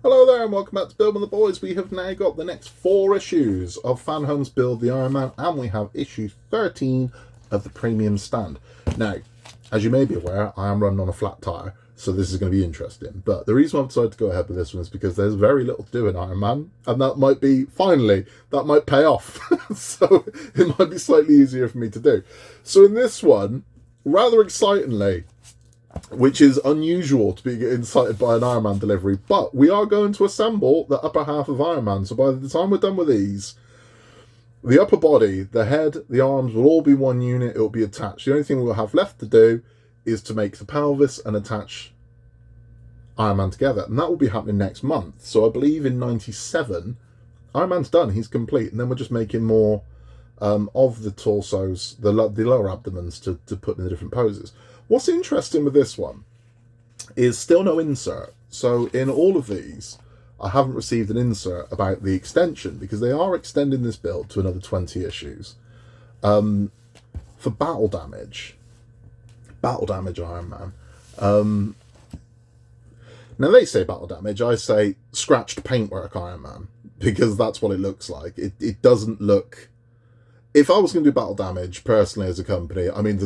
Hello there and welcome back to Build with the Boys. We have now got the next 4 issues of Fanhome's Build the Ironman, and we have issue 13 of the premium stand. Now, as you may be aware, I am running on a flat tyre, so this is going to be interesting. But the reason I've decided to go ahead with this one is because there's very little to do in Ironman, and that might be, finally, that might pay off. So it might be slightly easier for me to do. So in this one, rather excitingly, which is unusual to be incited by an Ironman delivery, but we are going to assemble the upper half of Ironman. So by the time we're done with these, the upper body, the head, the arms will all be one unit. It will be attached. The only thing we'll have left to do is to make the pelvis and attach Ironman together, and that will be happening next month. So I believe in 97, Ironman's done. He's complete, and then we're just making more of the torsos, the lower abdomens to put in the different poses. What's interesting with this one is still no insert. So in all of these, I haven't received an insert about the extension, because they are extending this build to another 20 issues. For battle damage Ironman. Now they say battle damage, I say scratched paintwork Ironman, because that's what it looks like. It doesn't look... If I was going to do battle damage, personally, as a company, I mean,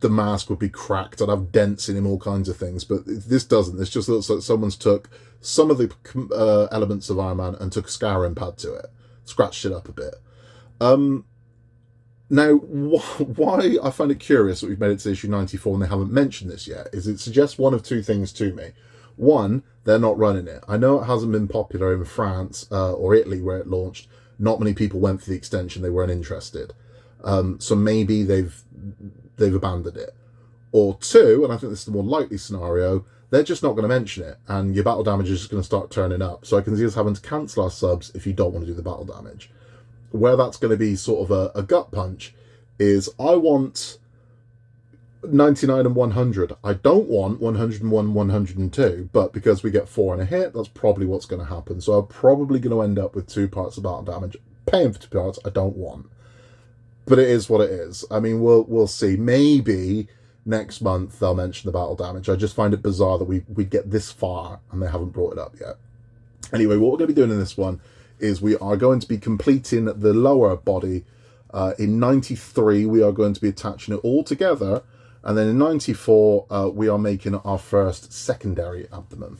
the mask would be cracked. I'd have dents in him, all kinds of things. But this doesn't. This just looks like someone's took some of the elements of Iron Man and took a scouring pad to it. Scratched it up a bit. Now, why I find it curious that we've made it to issue 94 and they haven't mentioned this yet is it suggests one of two things to me. One, they're not running it. I know it hasn't been popular in France or Italy where it launched. Not many people went for the extension. They weren't interested. So maybe they've abandoned it. Or two, and I think this is the more likely scenario, they're just not going to mention it, and your battle damage is just going to start turning up. So I can see us having to cancel our subs if you don't want to do the battle damage. Where that's going to be sort of a gut punch is I want 99 and 100. I don't want 101, 102, but because we get 4 in a hit, that's probably what's going to happen. So I'm probably going to end up with 2 parts of battle damage. Paying for 2 parts I don't want. But it is what it is. I mean, we'll see. Maybe next month they'll mention the battle damage. I just find it bizarre that we get this far and they haven't brought it up yet. Anyway, what we're going to be doing in this one is we are going to be completing the lower body. In 93, we are going to be attaching it all together. And then in 94, we are making our first secondary abdomen.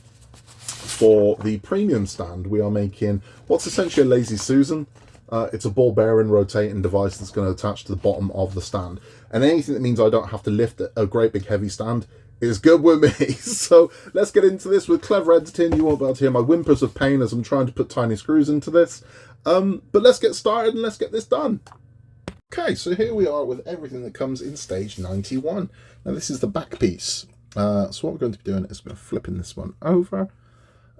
For the premium stand, we are making what's essentially a Lazy Susan. It's a ball bearing rotating device that's going to attach to the bottom of the stand. And anything that means I don't have to lift a great big heavy stand is good with me. So let's get into this with clever editing. You won't be able to hear my whimpers of pain as I'm trying to put tiny screws into this. But let's get started and let's get this done. Okay, so here we are with everything that comes in stage 91. Now this is the back piece. So what we're going to be doing is we're flipping this one over.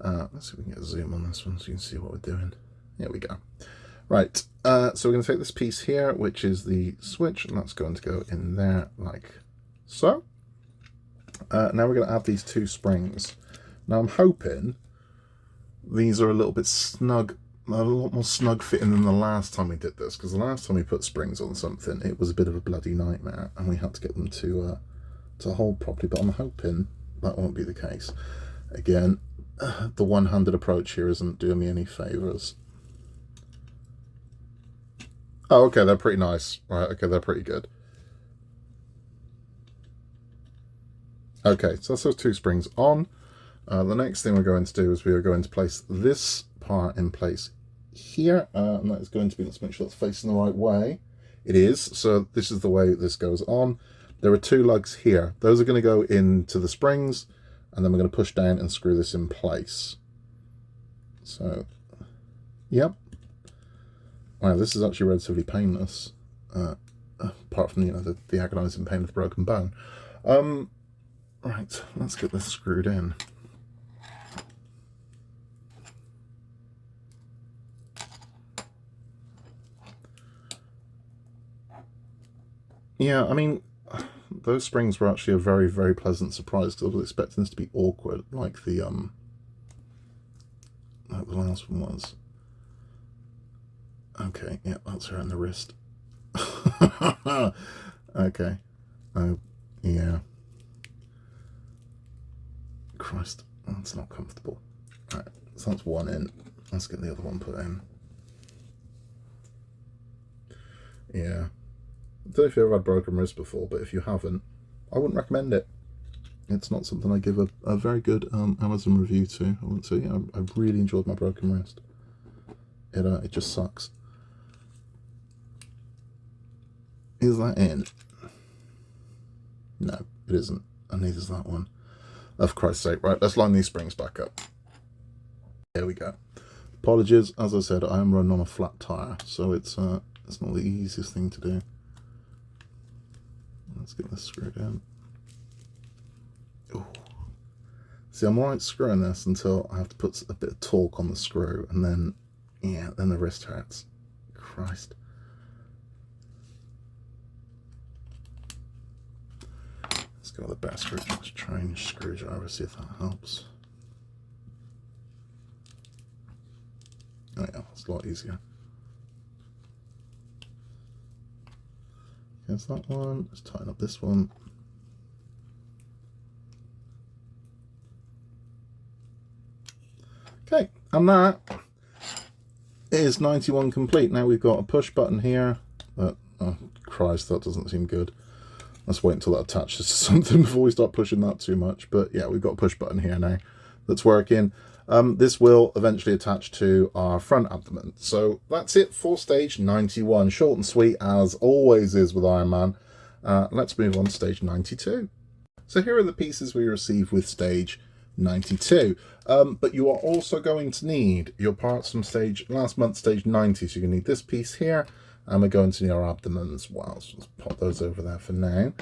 Let's see if we can get a zoom on this one so you can see what we're doing. There we go. Right, so we're going to take this piece here, which is the switch, and that's going to go in there like so. Now we're going to add these 2 springs. Now I'm hoping these are a little bit snug, a lot more snug fitting than the last time we did this, because the last time we put springs on something, it was a bit of a bloody nightmare, and we had to get them to hold properly, but I'm hoping that won't be the case. Again, the one-handed approach here isn't doing me any favours. Oh, okay, they're pretty nice. Right, okay, they're pretty good. Okay, so that's those 2 springs on. The next thing we're going to do is we are going to place this part in place here, and that is going to be, let's make sure it's facing the right way. It is, so this is the way this goes on. There are 2 lugs here. Those are going to go into the springs, and then we're going to push down and screw this in place. So, yep. Wow, this is actually relatively painless, apart from, you know, the agonising pain of the broken bone. Right, let's get this screwed in. Yeah, I mean, those springs were actually a very, very pleasant surprise, because I was expecting this to be awkward, like the last one was. Okay, yeah, that's around the wrist. Okay. Oh, yeah. Christ, that's not comfortable. Right, So that's one in. Let's get the other one put in. Yeah. I don't know if you've ever had broken wrist before, but if you haven't, I wouldn't recommend it. It's not something I give a very good Amazon review to. I wouldn't say, yeah, I really enjoyed my broken wrist. It just sucks. Is that in? No, it isn't. And neither's that one. Oh, for Christ's sake. Right, let's line these springs back up. There we go. Apologies, as I said, I am running on a flat tire, so it's not the easiest thing to do. Let's get this screwed in. Ooh. See, I'm alright screwing this until I have to put a bit of torque on the screw, and then, yeah, then the wrist hurts. Christ. Let's go with the best screw. Let's try and screwdriver, see if that helps. Oh yeah, it's a lot easier. Here's that one. Let's tighten up this one. Okay, and that is 91 complete. Now we've got a push button here. Oh Christ, that doesn't seem good. Let's wait until that attaches to something before we start pushing that too much. But yeah, we've got a push button here now that's working. This will eventually attach to our front abdomen. So that's it for stage 91. Short and sweet as always is with Ironman. Let's move on to stage 92. So here are the pieces we receive with stage 92. But you are also going to need your parts from last month, stage 90. So you're going to need this piece here, and we're going to need our abdomen as well. So let's pop those over there for now.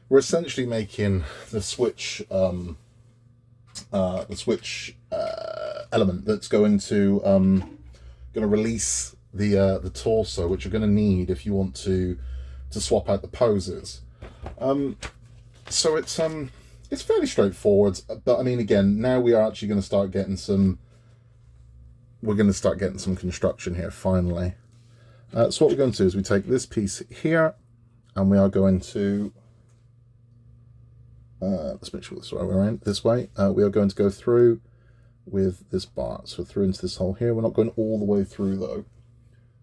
We're essentially making the switch element that's going to release the torso, which you're going to need if you want to swap out the poses. So it's fairly straightforward, but I mean, again, now we are actually going to start getting some. We're going to start getting some construction here finally. So what we're going to do is we take this piece here, and we are going to. Let's make sure this way around. This way, we are going to go through with this bar. So through into this hole here. We're not going all the way through though.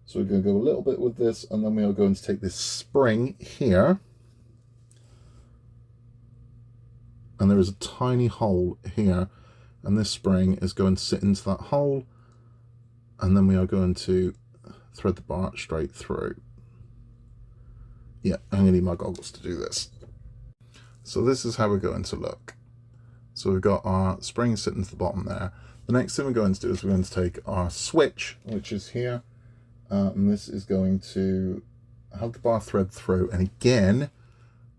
So we're going to go a little bit with this, and then we are going to take this spring here. And there is a tiny hole here, and this spring is going to sit into that hole, and then we are going to thread the bar straight through. Yeah, I'm going to need my goggles to do this. So this is how we're going to look. So we've got our spring sitting to the bottom there. The next thing we're going to do is we're going to take our switch, which is here, and this is going to have the bar thread through, and again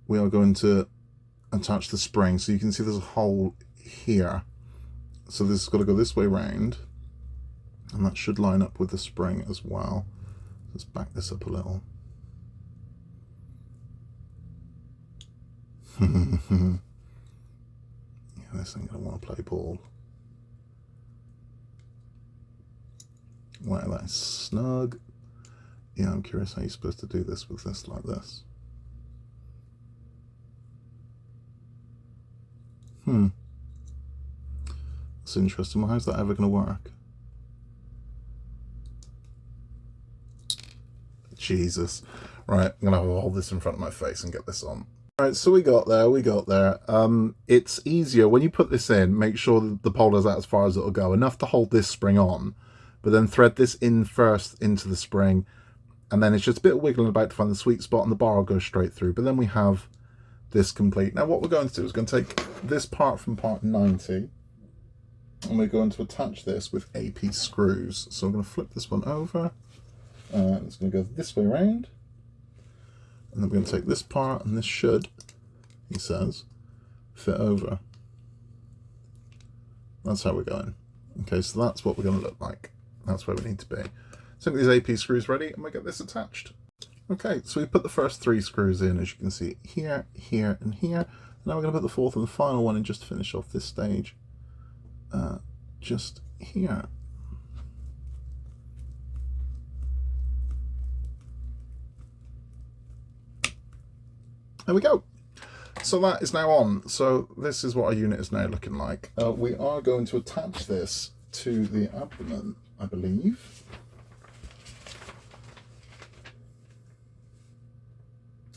we are going to attach the spring. So you can see there's a hole here, so this has got to go this way round, and that should line up with the spring as well. Let's back this up a little. Yeah, this thing gonna want to play ball. Wow, that is snug. Yeah, I'm curious how you're supposed to do this with this like this. That's interesting. Well, how's that ever going to work? Jesus. Right, I'm going to hold this in front of my face and get this on. Right, so we got there. It's easier when you put this in, make sure that the pole is out as far as it'll go, enough to hold this spring on, but then thread this in first into the spring, and then it's just a bit of wiggling about to find the sweet spot, and the bar will go straight through. But then we have this complete. Now what we're going to do is going to take this part from part 90, and we're going to attach this with AP screws. So I'm going to flip this one over, it's going to go this way around. And then we're going to take this part, and this should, he says, fit over. That's how we're going. Okay, so that's what we're going to look like. That's where we need to be. So get these AP screws ready, and we'll get this attached. Okay, so we put the first 3 screws in, as you can see, here, here, and here. Now we're going to put the fourth and the final one in just to finish off this stage. Just here. There we go. So that is now on. So this is what our unit is now looking like. We are going to attach this to the abdomen, I believe.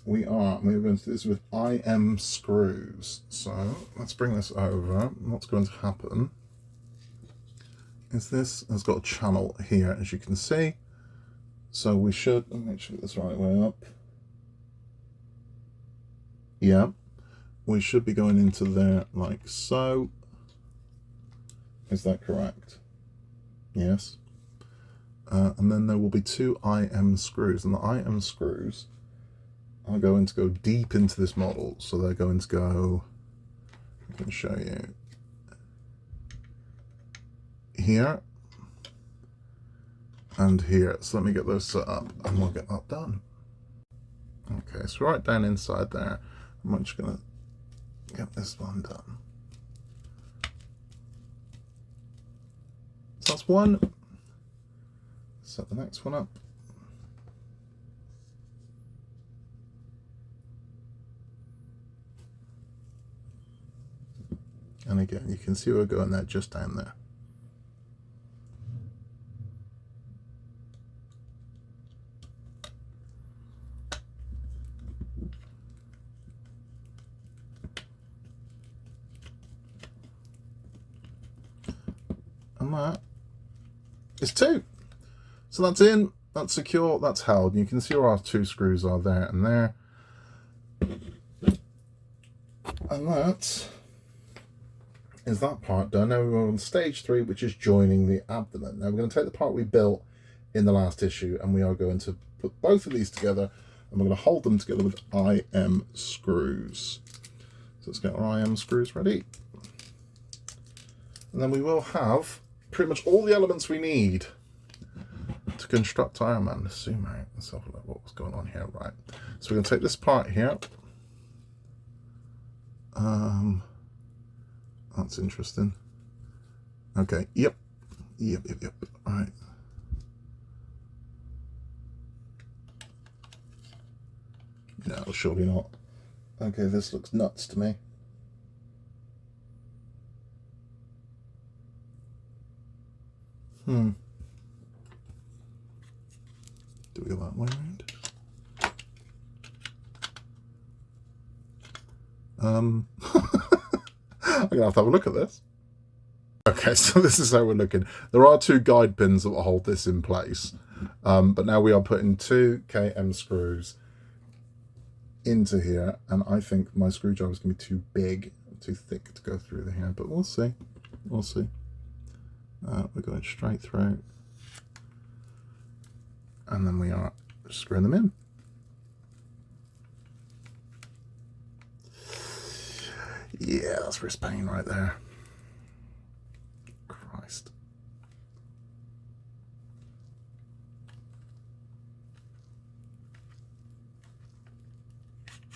We're going to do this with IM screws. So let's bring this over. What's going to happen is this has got a channel here, as you can see. So we should, let me make sure this right way up. Yeah, we should be going into there like so. Is that correct? Yes. And then there will be 2 IM screws, and the IM screws are going to go deep into this model. So they're going to go, I can show you, here and here. So let me get those set up and we'll get that done. Okay, so right down inside there, I'm just going to get this one done. So that's one. Set the next one up. And again, you can see we're going there, just down there. And that is 2. So that's in, that's secure, that's held. You can see where our 2 screws are there and there. And that is that part done. Now we're on stage 3, which is joining the abdomen. Now we're going to take the part we built in the last issue, and we are going to put both of these together, and we're going to hold them together with IM screws. So let's get our IM screws ready. And then we will have pretty much all the elements we need to construct Ironman. Let's zoom out. Let's have a look what was going on here. Right. So we're going to take this part here. That's interesting. Okay. Yep. All right. No, surely not. Okay, this looks nuts to me. Do we go that way around? I'm gonna have to have a look at this. Okay, so this is how we're looking. There are 2 guide pins that will hold this in place, but now we are putting 2 KM screws into here, and I think my screwdriver is going to be too big, too thick to go through here, but we'll see. We'll see. We're going straight through, and then we are screwing them in. Yeah, that's wrist pain right there. Christ.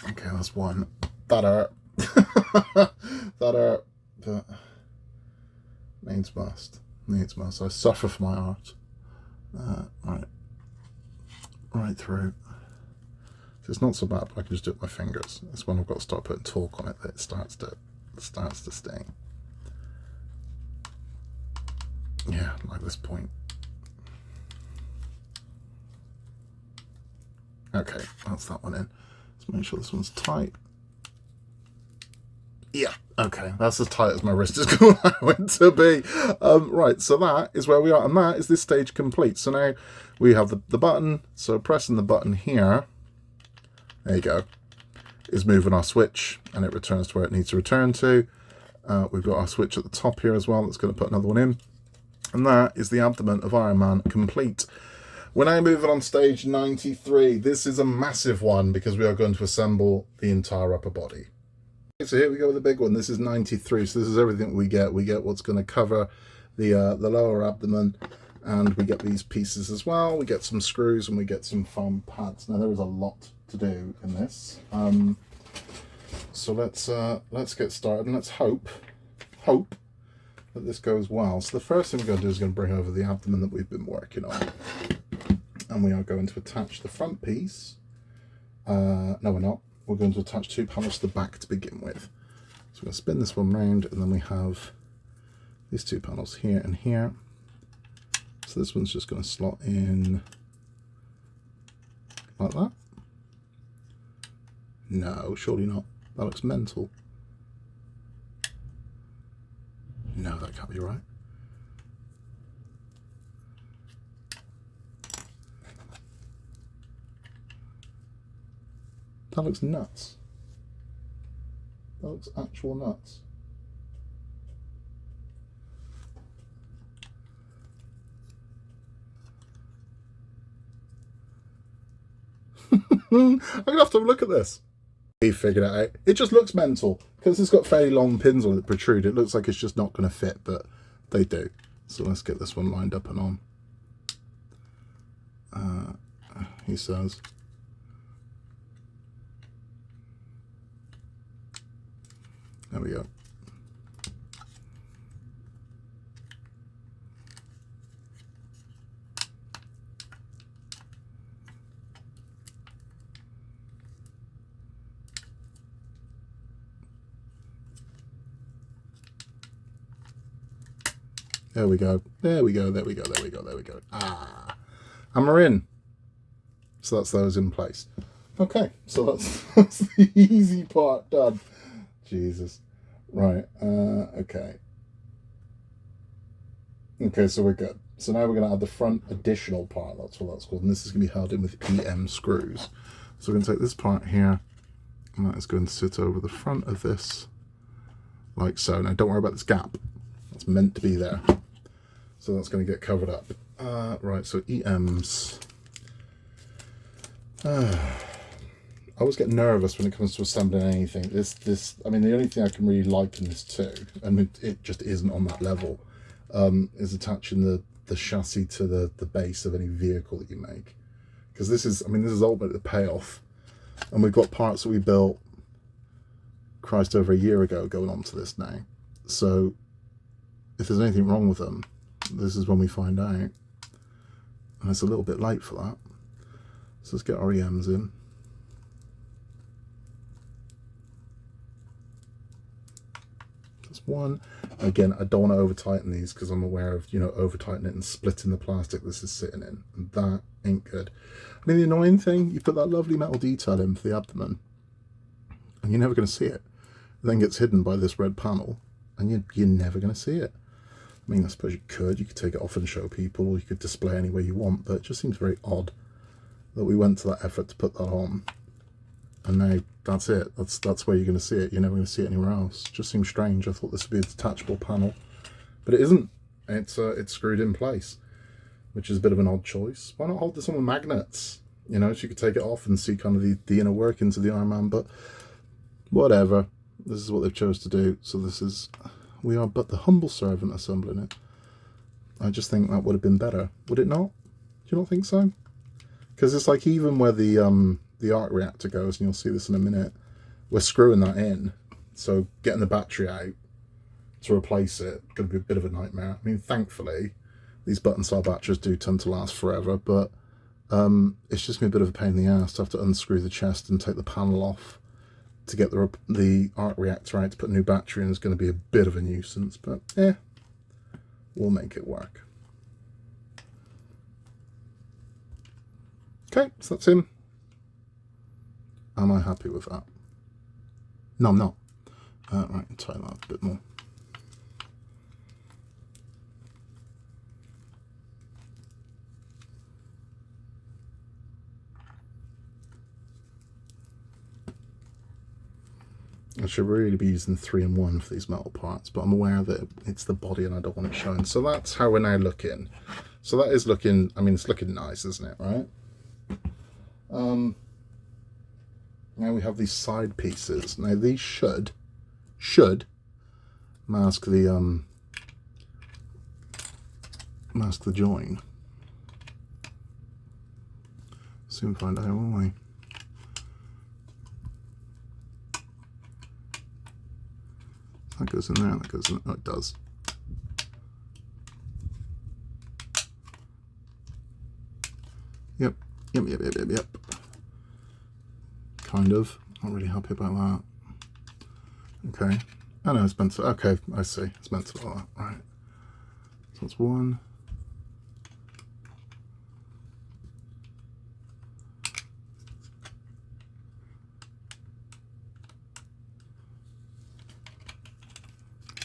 Okay, that's one. That hurt. That hurt. But needs must. Needs must. I suffer for my art. Right through. So it's not so bad, but I can just do it with my fingers. It's when I've got to start putting torque on it that it starts to sting. Yeah, like this point. Okay, that's that one in. Let's make sure this one's tight. Yeah, okay, that's as tight as my wrist is going to allow it to be. Right, so that is where we are, and that is this stage complete. So now we have the button, so pressing the button here, there you go, is moving our switch, and it returns to where it needs to return to. We've got our switch at the top here as well, that's going to put another one in. And that is the abdomen of Ironman complete. We're now moving on stage 93. This is a massive one because we are going to assemble the entire upper body. So here we go with the big one. This is 93. So this is everything we get. We get what's going to cover the lower abdomen, and we get these pieces as well. We get some screws and we get some foam pads. Now there is a lot to do in this. So let's get started, and let's hope that this goes well. So the first thing we're going to do is going to bring over the abdomen that we've been working on, and we are going to attach the front piece. No, we're not. We're going to attach 2 panels to the back to begin with. So we're going to spin this one round, and then we have these two panels here and here. So this one's just going to slot in like that. No, surely not. That looks mental. No, that can't be right. That looks nuts. That looks actual nuts. I'm gonna have to look at this. He figured it out. It just looks mental because it's got fairly long pins on it that protrude. It looks like it's just not going to fit, but they do. So let's get this one lined up and on. He says. There we go. There we go. There we go. There we go. There we go. There we go. Ah, and we're in. So that's those in place. Okay, so that's the easy part done. Jesus. Right. Okay. Okay, so we're good. So now we're going to add the front additional part. That's what that's called. And this is going to be held in with EM screws. So we're going to take this part here, and that is going to sit over the front of this, like so. Now don't worry about this gap. It's meant to be there. So that's going to get covered up. Right, so EMs. I always get nervous when it comes to assembling anything. I mean, the only thing I can really liken this to, and it just isn't on that level, is attaching the chassis to the base of any vehicle that you make. Because this is ultimately the payoff. And we've got parts that we built, Christ, over a year ago going on to this now. So if there's anything wrong with them, this is when we find out. And it's a little bit late for that. So let's get our EMs in. That's one. Again, I don't want to over tighten these because I'm aware of, over tightening it and splitting the plastic this is sitting in. And that ain't good. I mean, the annoying thing, you put that lovely metal detail in for the abdomen and you're never going to see it. It then gets hidden by this red panel and you're never going to see it. I mean, I suppose you could take it off and show people, or you could display any way you want, but it just seems very odd that we went to that effort to put that on. And now that's it. That's where you're going to see it. You're never going to see it anywhere else. It just seems strange. I thought this would be a detachable panel, but it isn't. It's screwed in place, which is a bit of an odd choice. Why not hold this on with magnets? So you could take it off and see kind of the inner workings of the Ironman, but whatever. This is what they've chose to do. So we are but the humble servant assembling it. I just think that would have been better. Would it not? Do you not think so? Because it's like even where the arc reactor goes, and you'll see this in a minute, we're screwing that in. So getting the battery out to replace it going to be a bit of a nightmare. I mean, thankfully, these button style batteries do tend to last forever, but it's just going to be a bit of a pain in the ass to have to unscrew the chest and take the panel off to get the arc reactor out to put a new battery in. Is going to be a bit of a nuisance, but we'll make it work. Okay, so that's him. Am I happy with that? No, I'm not. Right, tighten that a bit more. I should really be using 3-in-1 for these metal parts, but I'm aware that it's the body and I don't want it showing. So that's how we're now looking. So that is looking, I mean, it's looking nice, isn't it, right? Now we have these side pieces. Now these should mask the join. Soon find out, won't we? That goes in there, that goes in there. Oh, it does. Yep. Kind of. Not really happy about that. Okay. Oh no, it's meant to. Okay, I see. It's meant to be like that. Right. that's one.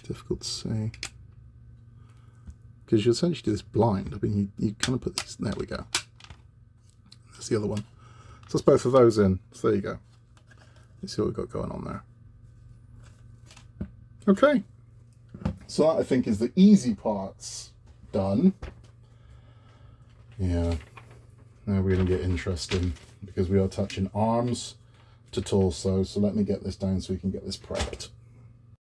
Difficult to say. Because you essentially do this blind. I mean, you kind of put these, there we go. That's the other one. So that's both of those in. So there you go. You see what we've got going on there. Okay. So that, I think, is the easy parts done. Yeah. Now we're going to get interesting because we are touching arms to torso. So let me get this down so we can get this prepped.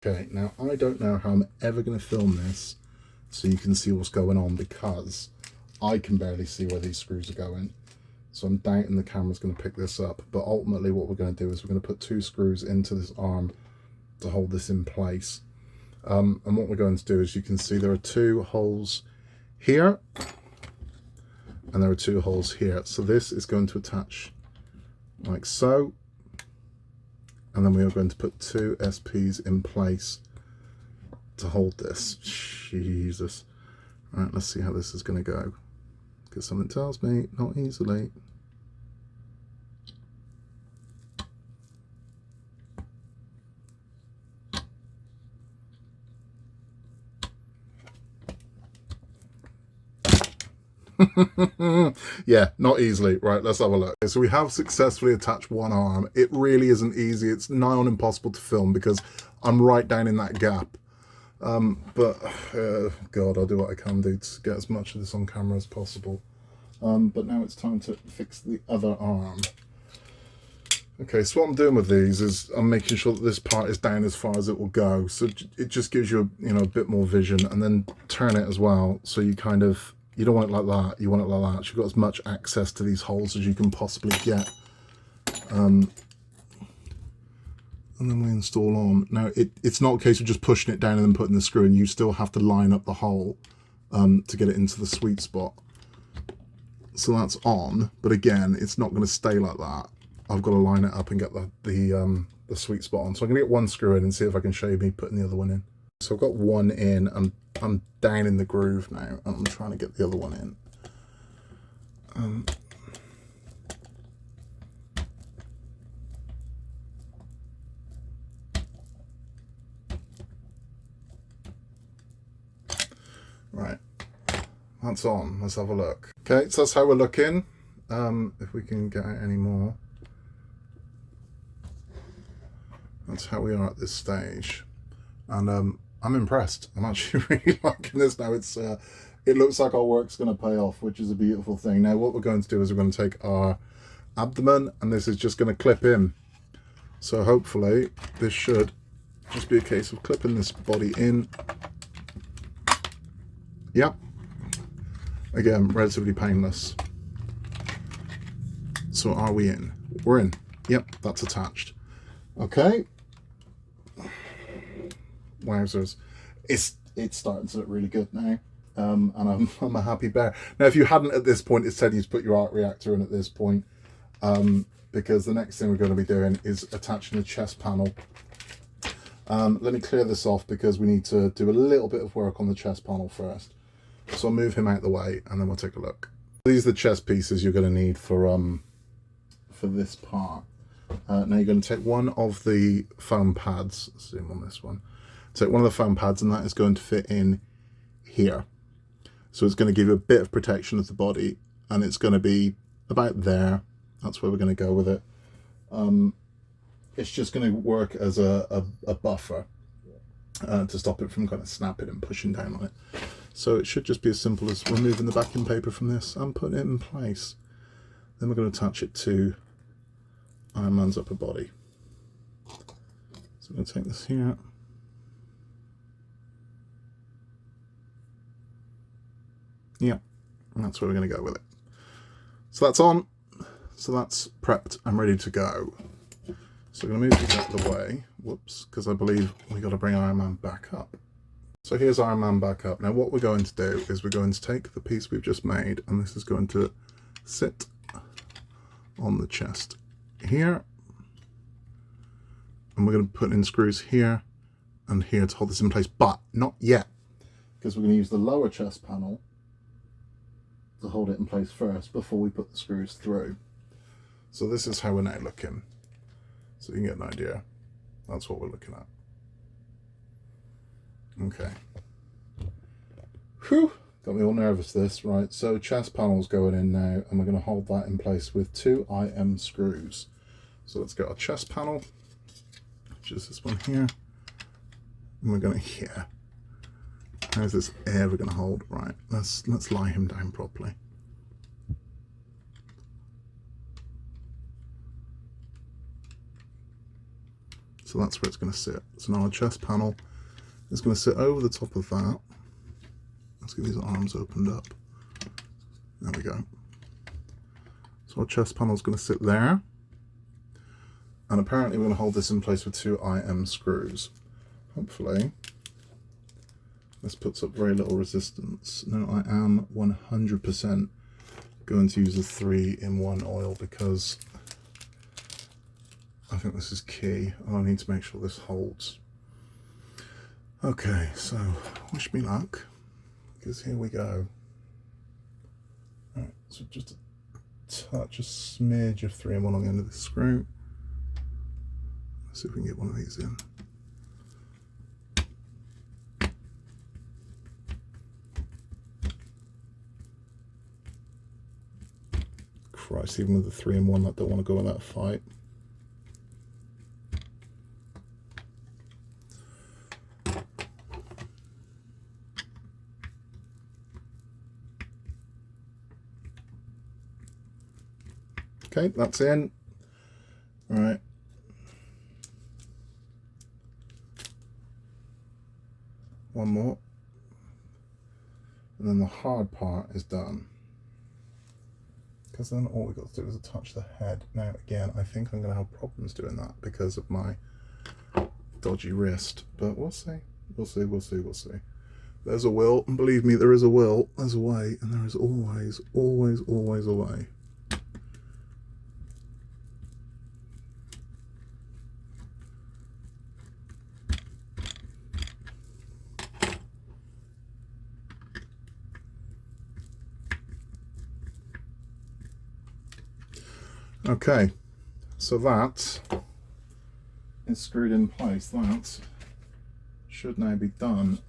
Okay, now I don't know how I'm ever going to film this so you can see what's going on because I can barely see where these screws are going. So I'm doubting the camera's going to pick this up. But ultimately what we're going to do is we're going to put 2 screws into this arm to hold this in place. And what we're going to do is you can see there are 2 holes here and there are 2 holes here. So this is going to attach like so. And then we are going to put 2 SPs in place to hold this. Jesus. Right, let's see how this is going to go. Because something tells me not easily. Yeah, not easily. Right, let's have a look. So we have successfully attached one arm. It really isn't easy. It's nigh on impossible to film because I'm right down in that gap. But God, I'll do what I can do to get as much of this on camera as possible. But now it's time to fix the other arm. Okay, so what I'm doing with these is I'm making sure that this part is down as far as it will go. So it just gives you a bit more vision, and then turn it as well. So you kind of, you don't want it like that, you want it like that. So you've got as much access to these holes as you can possibly get. And then we install on. Now it's not a case of just pushing it down and then putting the screw in. You still have to line up the hole to get it into the sweet spot. So that's on, but again, it's not going to stay like that. I've got to line it up and get the sweet spot on. So I'm going to get one screw in and see if I can show you me putting the other one in. So I've got one in, and I'm down in the groove now, and I'm trying to get the other one in. Right, that's on. Let's have a look. Okay, so that's how we're looking. If we can get out any more. That's how we are at this stage. And I'm impressed. I'm actually really liking this now. It looks like our work's going to pay off, which is a beautiful thing. Now what we're going to do is we're going to take our abdomen, and this is just going to clip in. So hopefully this should just be a case of clipping this body in. Yep. Again, relatively painless. So are we in? We're in. Yep, that's attached. Okay. Wowzers. It's starting to look really good now. And I'm a happy bear. Now, if you hadn't at this point, it's said you'd put your arc reactor in at this point. Because the next thing we're going to be doing is attaching the chest panel. Let me clear this off because we need to do a little bit of work on the chest panel first. So I'll move him out the way and then we'll take a look. These are the chest pieces you're going to need for this part. Now you're going to take one of the foam pads. Zoom on this one. Take one of the foam pads, and that is going to fit in here. So it's going to give you a bit of protection of the body, and it's going to be about there. That's where we're going to go with it. It's just going to work as a buffer to stop it from kind of snapping and pushing down on it. So it should just be as simple as removing the backing paper from this and putting it in place. Then we're going to attach it to Ironman's upper body. So I'm going to take this here. Yeah, and that's where we're going to go with it. So that's on. So that's prepped and ready to go. So I'm going to move this out of the way. Whoops, because I believe we got to bring Ironman back up. So here's Ironman back up. Now what we're going to do is we're going to take the piece we've just made, and this is going to sit on the chest here. And we're going to put in screws here and here to hold this in place, but not yet. because we're going to use the lower chest panel to hold it in place first before we put the screws through. So this is how we're now looking. So you can get an idea. That's what we're looking at. Okay. Whew. Got me all nervous this. Right, so chest panel's going in now, and we're going to hold that in place with 2 IM screws. So let's get our chest panel, which is this one here. And we're going to here. How's this ever going to hold? Right, let's lie him down properly. So that's where it's going to sit. So now our chest panel is going to sit over the top of that. Let's get these arms opened up. There we go. So our chest panel is going to sit there. And apparently we're going to hold this in place with 2 IM screws. Hopefully this puts up very little resistance. Now I am 100% going to use a 3-in-1 oil because I think this is key. I need to make sure this holds. Okay, so wish me luck, because here we go. Alright, so just a touch, a smidge of 3-in-1 on the end of the screw. Let's see if we can get one of these in. Christ, even with the 3-in-1, I don't want to go in that fight. Okay, that's in. All right. One more. And then the hard part is done. Because then all we've got to do is touch the head. Now, again, I think I'm going to have problems doing that because of my dodgy wrist. But we'll see. We'll see, we'll see, we'll see. There's a will, and believe me, there is a will. There's a way, and there is always, always, always a way. Okay, so that is screwed in place. That should now be done.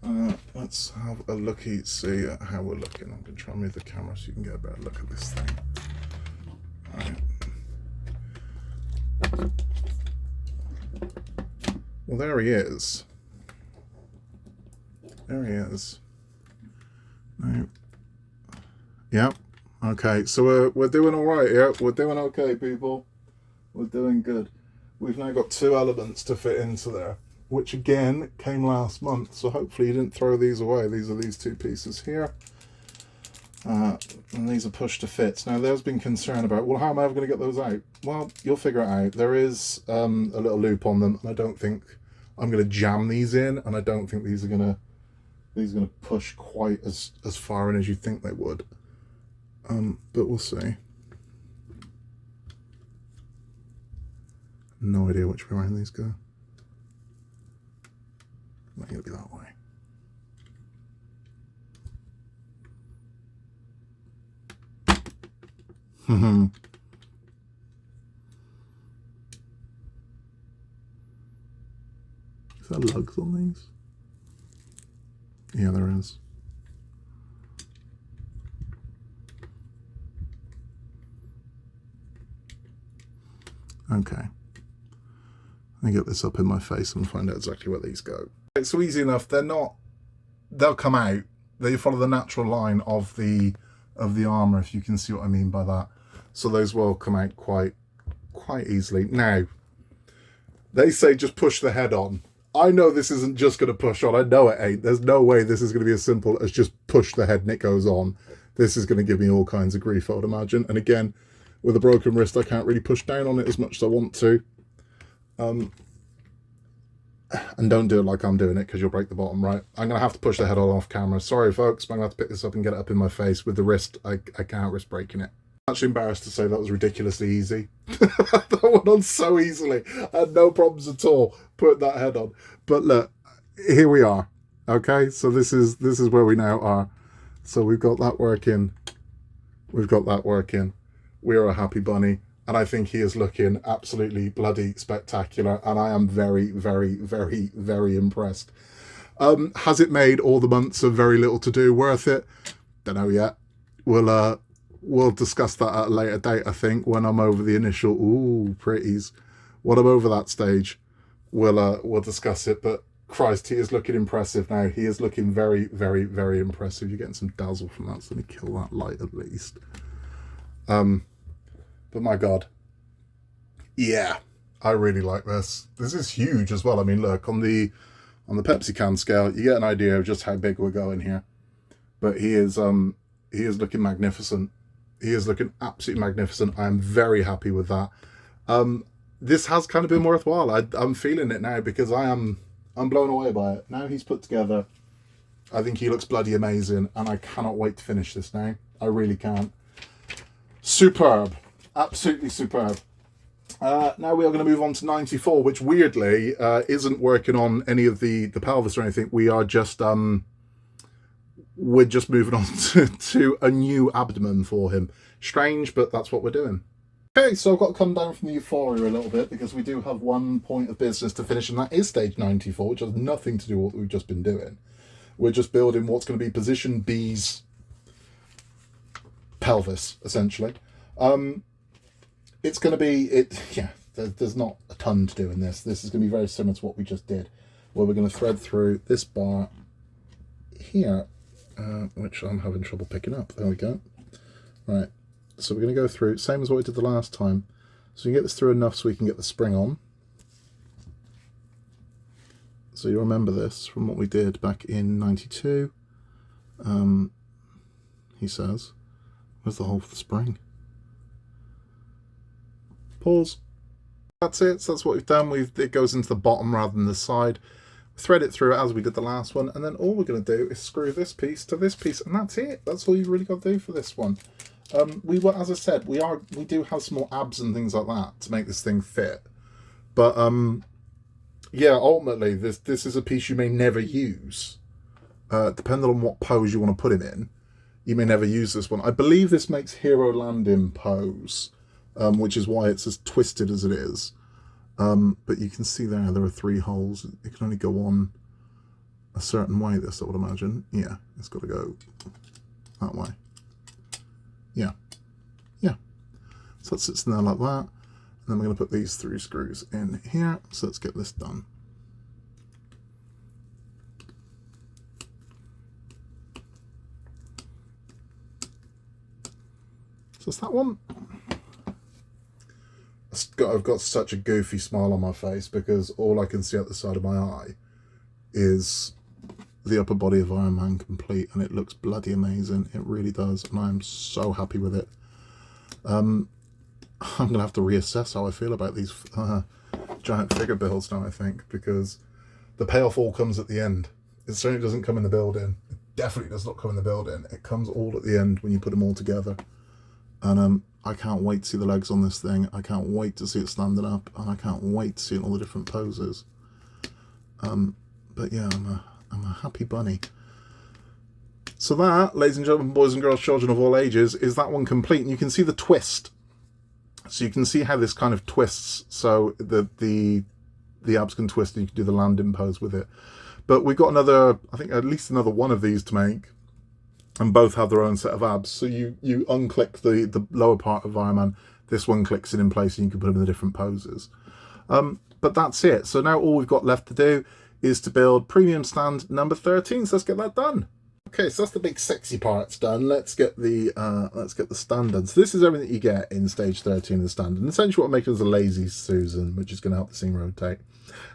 Let's have a looky, see at how we're looking. I'm going to try and move the camera so you can get a better look at this thing. Right. Well, there he is. There he is. Now, yep. Okay, so we're doing all right here. We're doing okay, people. We're doing good. We've now got 2 elements to fit into there, which again came last month. So hopefully you didn't throw these away. These are these 2 pieces here. And these are push to fit. Now there's been concern about, well, how am I ever going to get those out? Well, you'll figure it out. There is a little loop on them, and I don't think I'm going to jam these in, and I don't think these are going to push quite as far in as you think they would. But we'll see. No idea which way around these go. Might going to be that way. Is there lugs on these? Yeah, there is. Okay. Let me get this up in my face and find out exactly where these go. It's so easy enough. They'll come out. They follow the natural line of the armor, if you can see what I mean by that. So those will come out quite easily. Now, they say just push the head on. I know this isn't just going to push on. I know it ain't. There's no way this is going to be as simple as just push the head and it goes on. This is going to give me all kinds of grief, I would imagine. And again, with a broken wrist, I can't really push down on it as much as I want to. And don't do it like I'm doing it, because you'll break the bottom, right? I'm going to have to push the head on off camera. Sorry, folks, but I'm going to have to pick this up and get it up in my face. With the wrist, I can't risk breaking it. I'm actually embarrassed to say that was ridiculously easy. That went on so easily. I had no problems at all putting that head on. But look, here we are. Okay, so this is where we now are. So we've got that working. We've got that working. We're a happy bunny. And I think he is looking absolutely bloody spectacular. And I am very, very, very, very impressed. Has it made all the months of very little to do worth it? Don't know yet. We'll discuss that at a later date, I think, when I'm over the initial, ooh, pretties. When I'm over that stage, we'll discuss it. But Christ, he is looking impressive now. He is looking very, very, very impressive. You're getting some dazzle from that, so let me kill that light at least. But my God, yeah, I really like this. This is huge as well. I mean, look, on the Pepsi can scale, you get an idea of just how big we're going here. But he is looking magnificent. He is looking absolutely magnificent. I am very happy with that. This has kind of been worthwhile. I'm feeling it now because I'm blown away by it. Now he's put together, I think he looks bloody amazing, and I cannot wait to finish this now. I really can't. Superb. Absolutely superb. Now we are going to move on to 94, which weirdly isn't working on any of the pelvis or anything. We are just we're just moving on to a new abdomen for him. Strange, but that's what we're doing. Okay, so I've got to come down from the euphoria a little bit because we do have one point of business to finish, and that is stage 94, which has nothing to do with what we've just been doing. We're just building what's going to be position B's pelvis, essentially. It's going to be, there's not a ton to do in this. This is going to be very similar to what we just did, where we're going to thread through this bar here, which I'm having trouble picking up. There we go. Right, so we're going to go through, same as what we did the last time. So you get this through enough so we can get the spring on. So you remember this from what we did back in 92. He says, where's the hole for the spring? Pause. That's it. So that's what we've done. It goes into the bottom rather than the side. Thread it through as we did the last one, and then all we're going to do is screw this piece to this piece, and that's it. That's all you really got to do for this one. As I said, we do have some more abs and things like that to make this thing fit. But yeah, ultimately this is a piece you may never use. Depending on what pose you want to put him in, you may never use this one. I believe this makes hero landing pose. Which is why it's as twisted as it is. But you can see there are 3 holes. It can only go on a certain way, this, I would imagine. Yeah, it's got to go that way. Yeah. Yeah. So it sits in there like that. And then we're going to put these 3 screws in here. So let's get this done. So it's that one. I've got such a goofy smile on my face because all I can see at the side of my eye is the upper body of Ironman complete, and it looks bloody amazing. It really does, and I'm so happy with it. I'm going to have to reassess how I feel about these giant figure builds now, I think, because the payoff all comes at the end. It certainly doesn't come in the building. It definitely does not come in the building. It comes all at the end when you put them all together. And I can't wait to see the legs on this thing. I can't wait to see it standing up, and I can't wait to see it in all the different poses. But yeah, I'm a happy bunny. So that, ladies and gentlemen, boys and girls, children of all ages, is that one complete. And you can see the twist. So you can see how this kind of twists. So the abs can twist, and you can do the landing pose with it. But we've got another, I think at least another one of these to make. And both have their own set of abs. So you unclick the lower part of Ironman. This one clicks it in place, and you can put them in the different poses. But that's it. So now all we've got left to do is to build premium stand number 13. So let's get that done. Okay, so that's the big sexy part's done. Let's get the stand done. So this is everything you get in stage 13 of the stand. And essentially what makes it is a Lazy Susan, which is going to help the thing rotate.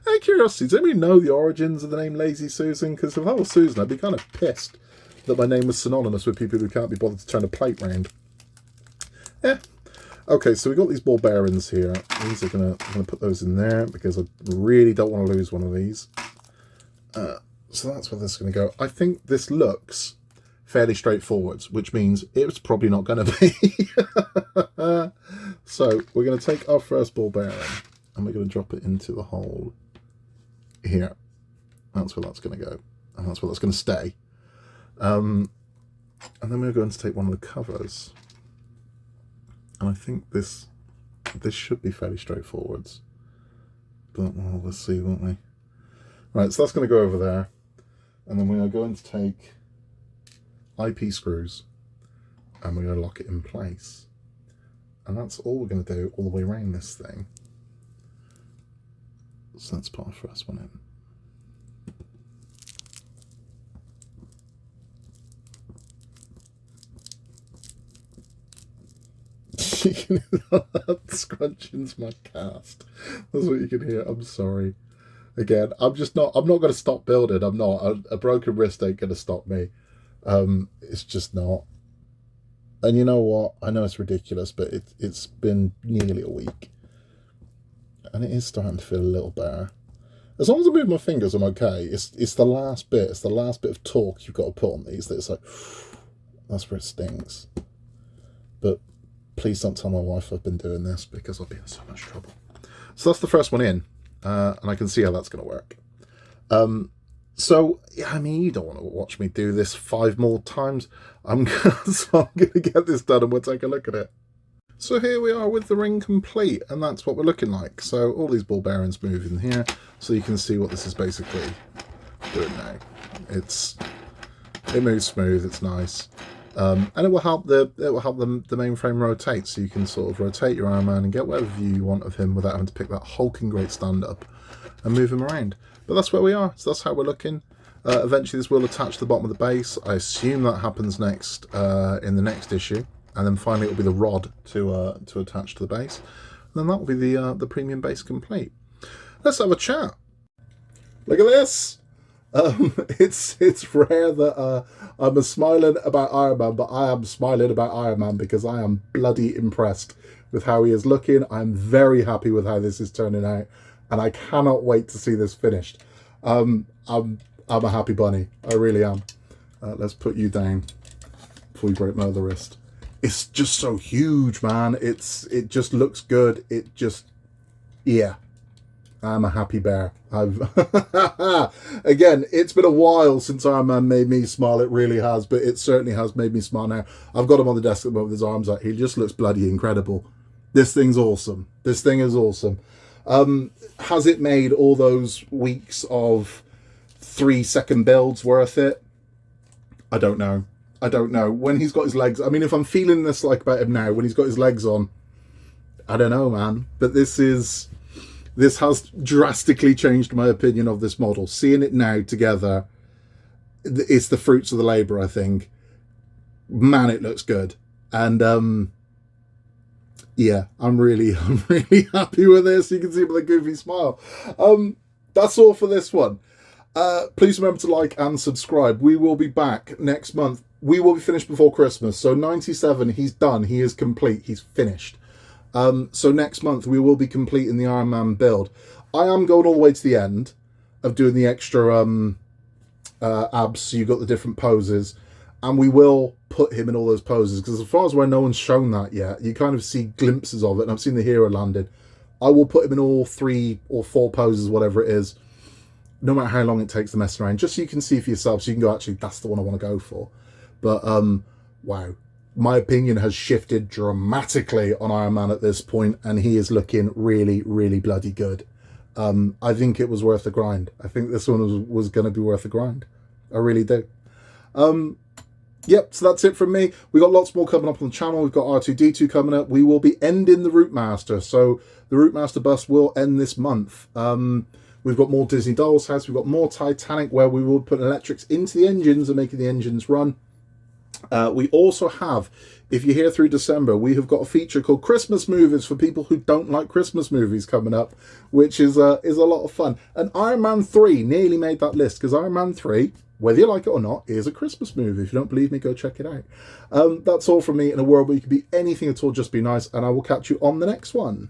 Out of curiosity, does anybody know the origins of the name Lazy Susan? Because if I was Susan, I'd be kind of pissed that my name was synonymous with people who can't be bothered to turn a plate round. Okay, so we got these ball bearings here. These are I'm gonna put those in there because I really don't want to lose one of these. So that's where this is gonna go. I think this looks fairly straightforward, which means it's probably not gonna be. So we're gonna take our first ball bearing and we're gonna drop it into the hole here. That's where that's gonna go. and that's where that's going to stay. And then we're going to take one of the covers, and I think this should be fairly straightforward, but well, we'll see, won't we? Right, so that's going to go over there, and then we are going to take IP screws, and we're going to lock it in place. And that's all we're going to do all the way around this thing. So let's put our first one in. You can hear that scrunching's my cast. That's what you can hear. I'm sorry. Again, I'm not going to stop building. I'm not. A broken wrist ain't going to stop me. It's just not. And you know what? I know it's ridiculous, but it's been nearly a week. And it is starting to feel a little better. As long as I move my fingers, I'm okay. It's the last bit. It's the last bit of torque you've got to put on these. That it's like, that's where it stings. But please don't tell my wife I've been doing this, because I'll be in so much trouble. So that's the first one in. And I can see how that's going to work. So, yeah, I mean, you don't want to watch me do this 5 more times. So I'm going to get this done and we'll take a look at it. So here we are with the ring complete, and that's what we're looking like. So all these ball bearings move in here, so you can see what this is basically doing now. It moves smooth, it's nice. And it will help the mainframe rotate, so you can sort of rotate your Ironman and get whatever view you want of him without having to pick that hulking great stand up and move him around. But that's where we are, so that's how we're looking. Eventually this will attach to the bottom of the base. I assume that happens next in the next issue, and then finally it will be the rod to attach to the base, and then that will be the premium base complete. Let's have a chat. Look at this. It's rare that I'm smiling about Ironman, but I am smiling about Ironman because I am bloody impressed with how he is looking. I'm very happy with how this is turning out, and I cannot wait to see this finished. I'm a happy bunny. I really am. Let's put you down before you break my other wrist. It's just so huge, man. It just looks good. Yeah. I'm a happy bear. Again, it's been a while since Ironman made me smile. It really has, but it certainly has made me smile now. I've got him on the desk at the moment with his arms out. He just looks bloody incredible. This thing's awesome. This thing is awesome. Has it made all those weeks of 3-second builds worth it? I don't know. When he's got his legs, I mean, if I'm feeling this like about him now, when he's got his legs on, I don't know, man. But this has drastically changed my opinion of this model. Seeing it now together, it's the fruits of the labor, I think. Man, it looks good. And yeah, I'm really happy with this. You can see with a goofy smile. That's all for this one. Please remember to like and subscribe. We will be back next month. We will be finished before Christmas. So 97, he's done. He is complete. He's finished. So next month we will be completing the Ironman build. I am going all the way to the end of doing the extra abs, so you've got the different poses, and we will put him in all those poses, because as far as where no one's shown that yet, you kind of see glimpses of it, and I've seen the hero landed. I will put him in all 3 or 4 poses, whatever it is, no matter how long it takes to mess around, just so you can see for yourself, so you can go, actually, that's the one I want to go for. But wow. My opinion has shifted dramatically on Ironman at this point, and he is looking really, really bloody good. I think it was worth the grind. I think this one was going to be worth the grind. I really do. Yep, so that's it from me. We've got lots more coming up on the channel. We've got R2-D2 coming up. We will be ending the Route Master. So the Route Master bus will end this month. We've got more Disney Doll's House. We've got more Titanic, where we will put electrics into the engines and making the engines run. We also have, if you're here through December, we have got a feature called Christmas Movies for people who don't like Christmas movies coming up, which is a lot of fun. And Ironman 3 nearly made that list, because Ironman 3, whether you like it or not, is a Christmas movie. If you don't believe me, go check it out. That's all from me in a world where you can be anything at all, just be nice, and I will catch you on the next one.